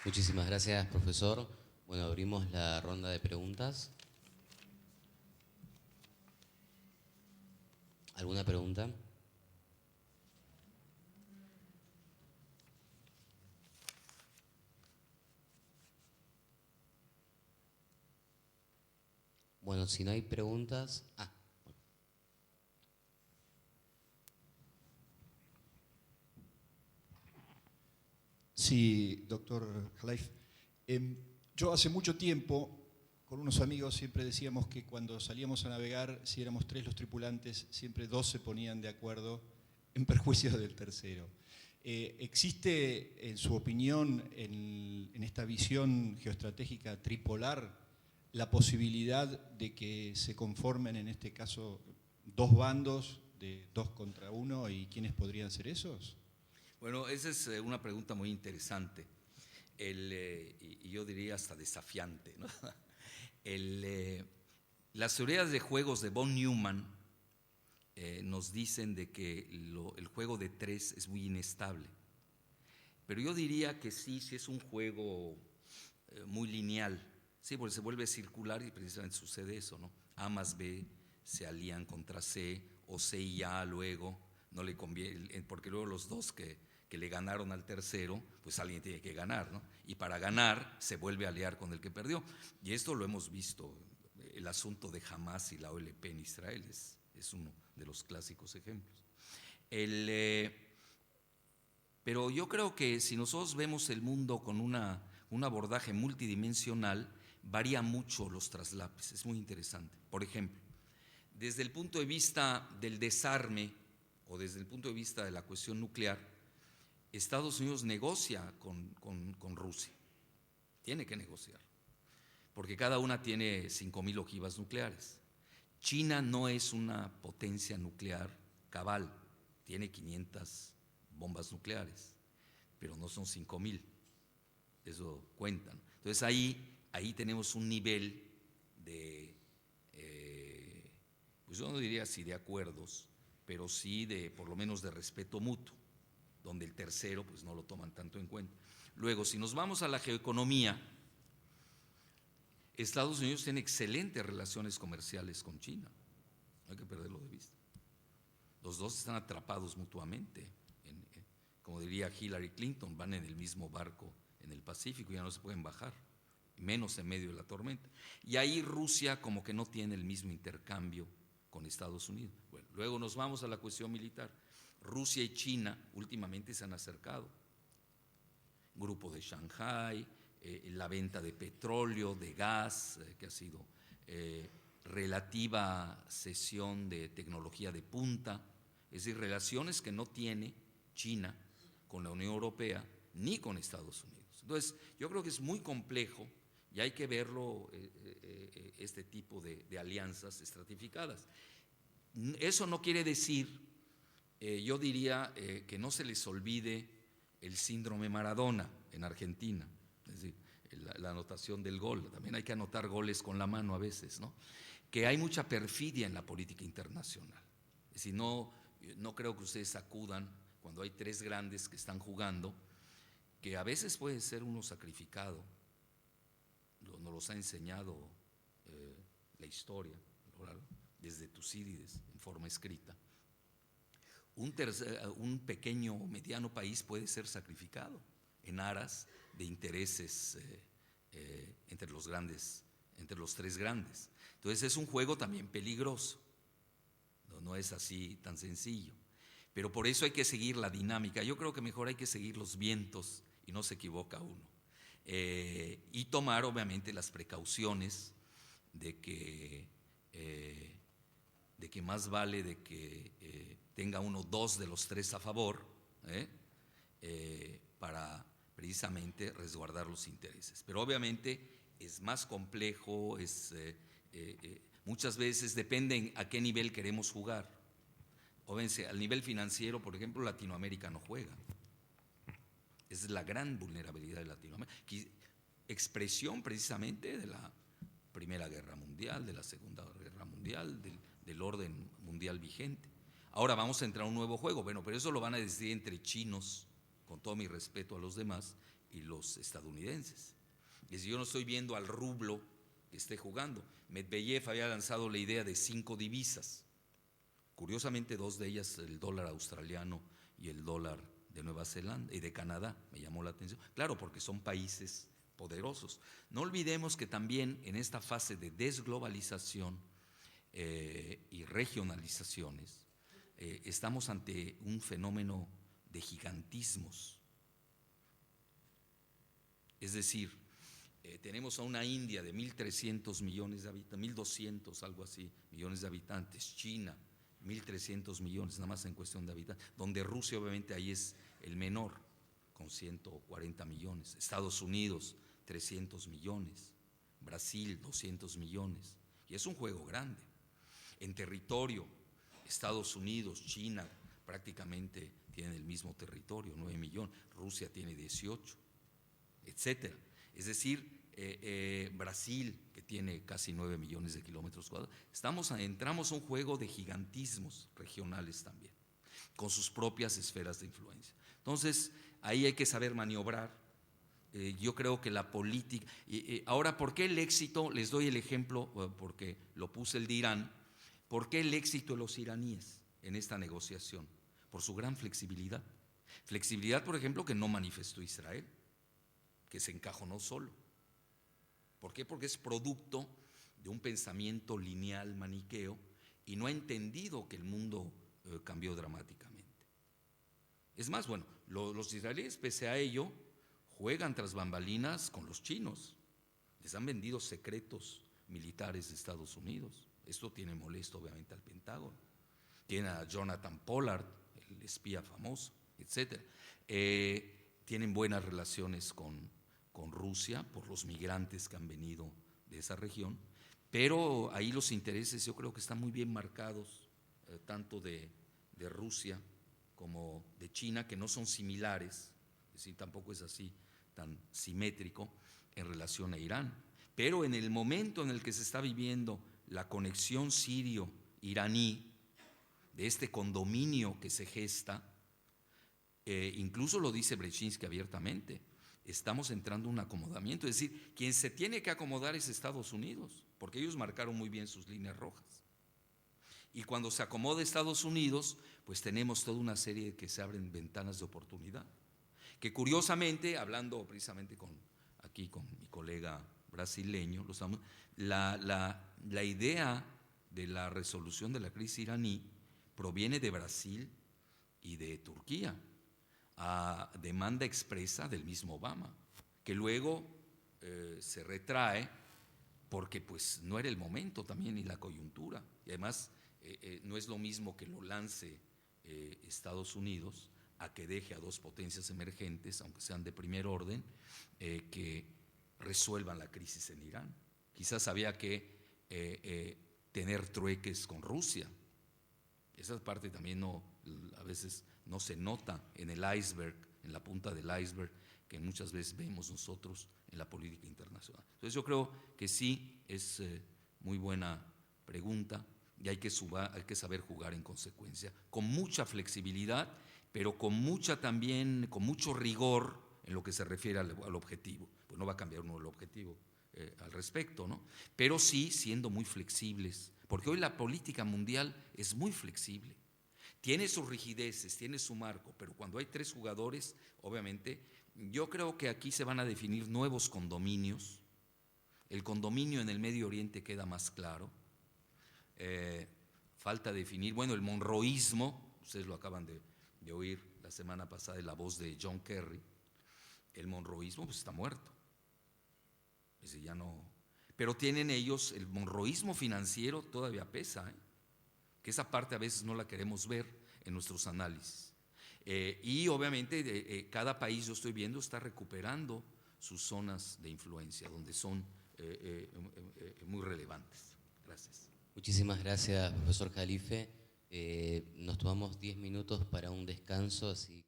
Muchísimas gracias, profesor. Bueno, abrimos la ronda de preguntas. ¿Alguna pregunta? Bueno, si no hay preguntas... Sí, doctor Khalif. Yo hace mucho tiempo, con unos amigos, siempre decíamos que cuando salíamos a navegar, si éramos 3 los tripulantes, siempre 2 se ponían de acuerdo en perjuicio del tercero. ¿Existe, en su opinión, en esta visión geoestratégica tripolar, la posibilidad de que se conformen, en este caso, 2 bandos de 2 contra 1, y quiénes podrían ser esos? Bueno, esa es una pregunta muy interesante y yo diría hasta desafiante, ¿no? Las teorías de juegos de von Neumann nos dicen de que el juego de 3 es muy inestable, pero yo diría que sí es un juego muy lineal, sí, porque se vuelve circular y precisamente sucede eso, ¿no? A más B se alían contra C, o C y A luego, no le conviene, porque luego los dos que le ganaron al tercero, pues alguien tiene que ganar, ¿no? Y para ganar se vuelve a aliar con el que perdió. Y esto lo hemos visto, el asunto de Hamas y la OLP en Israel es uno de los clásicos ejemplos. Pero yo creo que si nosotros vemos el mundo con un abordaje multidimensional, varía mucho los traslapes, es muy interesante. Por ejemplo, desde el punto de vista del desarme o desde el punto de vista de la cuestión nuclear, Estados Unidos negocia con Rusia, tiene que negociar, porque cada una tiene 5,000 ojivas nucleares. China no es una potencia nuclear cabal, tiene 500 bombas nucleares, pero no son 5,000, eso cuentan. Entonces ahí tenemos un nivel de, pues yo no diría si de acuerdos, pero sí de por lo menos de respeto mutuo, donde el tercero pues no lo toman tanto en cuenta. Luego, si nos vamos a la geoeconomía, Estados Unidos tiene excelentes relaciones comerciales con China, no hay que perderlo de vista. Los dos están atrapados mutuamente, como diría Hillary Clinton, van en el mismo barco en el Pacífico, ya no se pueden bajar, menos en medio de la tormenta. Y ahí Rusia como que no tiene el mismo intercambio con Estados Unidos. Bueno, luego nos vamos a la cuestión militar. Rusia y China últimamente se han acercado. Grupo de Shanghái, la venta de petróleo, de gas, que ha sido relativa cesión de tecnología de punta, es decir, relaciones que no tiene China con la Unión Europea ni con Estados Unidos. Entonces, yo creo que es muy complejo y hay que verlo, este tipo de alianzas estratificadas. Eso no quiere decir, yo diría, que no se les olvide el síndrome Maradona en Argentina, es decir, la anotación del gol, también hay que anotar goles con la mano a veces, ¿no? Que hay mucha perfidia en la política internacional. Es decir, no creo que ustedes acudan cuando hay 3 grandes que están jugando, que a veces puede ser uno sacrificado, nos los ha enseñado la historia, desde Tucídides en forma escrita. Un pequeño o mediano país puede ser sacrificado en aras de intereses entre los grandes, entre los 3 grandes. Entonces es un juego también peligroso, no es así tan sencillo, pero por eso hay que seguir la dinámica. Yo creo que mejor hay que seguir los vientos y no se equivoca uno, y tomar obviamente las precauciones de que más vale de que tenga uno 2 de los 3 a favor, para precisamente resguardar los intereses. Pero obviamente es más complejo, muchas veces depende a qué nivel queremos jugar. Obviamente, al nivel financiero, por ejemplo, Latinoamérica no juega. Esa es la gran vulnerabilidad de Latinoamérica, expresión precisamente de la Primera Guerra Mundial, de la Segunda Guerra Mundial, del orden mundial vigente. Ahora vamos a entrar a un nuevo juego, bueno, pero eso lo van a decidir entre chinos con todo mi respeto a los demás, y los estadounidenses. Es decir, yo no estoy viendo al rublo que esté jugando. Medvedev había lanzado la idea de 5 divisas. Curiosamente, 2 de ellas, el dólar australiano y el dólar de Nueva Zelanda y de Canadá, me llamó la atención. Claro, porque son países poderosos. No olvidemos que también en esta fase de desglobalización y regionalizaciones, estamos ante un fenómeno de gigantismos. Es decir, tenemos a una India de 1.300 millones de habitantes, 1.200, algo así, millones de habitantes, China, 1.300 millones, nada más en cuestión de habitantes, donde Rusia obviamente ahí es el menor, con 140 millones, Estados Unidos, 300 millones, Brasil, 200 millones, y es un juego grande. En territorio, Estados Unidos, China, prácticamente tienen el mismo territorio, 9 millones, Rusia tiene 18, etcétera. Es decir, Brasil, que tiene casi 9 millones de kilómetros cuadrados, entramos a un juego de gigantismos regionales también, con sus propias esferas de influencia. Entonces, ahí hay que saber maniobrar. Yo creo que la política… ahora, ¿por qué el éxito? Les doy el ejemplo, porque lo puse el de Irán. ¿Por qué el éxito de los iraníes en esta negociación? Por su gran flexibilidad. Flexibilidad, por ejemplo, que no manifestó Israel, que se encajonó solo. ¿Por qué? Porque es producto de un pensamiento lineal maniqueo y no ha entendido que el mundo cambió dramáticamente. Es más, bueno, los israelíes, pese a ello, juegan tras bambalinas con los chinos. Les han vendido secretos militares de Estados Unidos. Esto tiene molesto obviamente al Pentágono. Tiene a Jonathan Pollard, el espía famoso, etc. Tienen buenas relaciones con Rusia por los migrantes que han venido de esa región, pero ahí los intereses yo creo que están muy bien marcados, tanto de Rusia como de China, que no son similares, es decir, tampoco es así tan simétrico en relación a Irán. Pero en el momento en el que se está viviendo la conexión sirio-iraní, de este condominio que se gesta, incluso lo dice Brzezinski abiertamente, estamos entrando en un acomodamiento, es decir, quien se tiene que acomodar es Estados Unidos, porque ellos marcaron muy bien sus líneas rojas. Y cuando se acomoda Estados Unidos, pues tenemos toda una serie de que se abren ventanas de oportunidad, que curiosamente, hablando precisamente aquí con mi colega brasileño, la idea de la resolución de la crisis iraní proviene de Brasil y de Turquía, a demanda expresa del mismo Obama, que luego se retrae porque pues no era el momento también ni la coyuntura, y además no es lo mismo que lo lance Estados Unidos a que deje a 2 potencias emergentes, aunque sean de primer orden, que resuelvan la crisis en Irán. Quizás había que tener trueques con Rusia. Esa parte también a veces no se nota en el iceberg, en la punta del iceberg, que muchas veces vemos nosotros en la política internacional. Entonces yo creo que sí es muy buena pregunta y hay que saber jugar en consecuencia, con mucha flexibilidad, pero con mucho rigor en lo que se refiere al objetivo. Pues no va a cambiar uno el objetivo al respecto, ¿no? Pero sí siendo muy flexibles, porque hoy la política mundial es muy flexible. Tiene sus rigideces, tiene su marco, pero cuando hay 3 jugadores, obviamente, yo creo que aquí se van a definir nuevos condominios. El condominio en el Medio Oriente queda más claro. Falta definir, bueno, el monroísmo, ustedes lo acaban de oír la semana pasada en la voz de John Kerry, el monroísmo pues está muerto. Es decir, ya no. Pero tienen ellos, el monroísmo financiero todavía pesa, que esa parte a veces no la queremos ver en nuestros análisis. Y obviamente cada país, yo estoy viendo, está recuperando sus zonas de influencia, donde son muy relevantes. Gracias. Muchísimas gracias, profesor Jalife. Nos tomamos 10 minutos para un descanso, así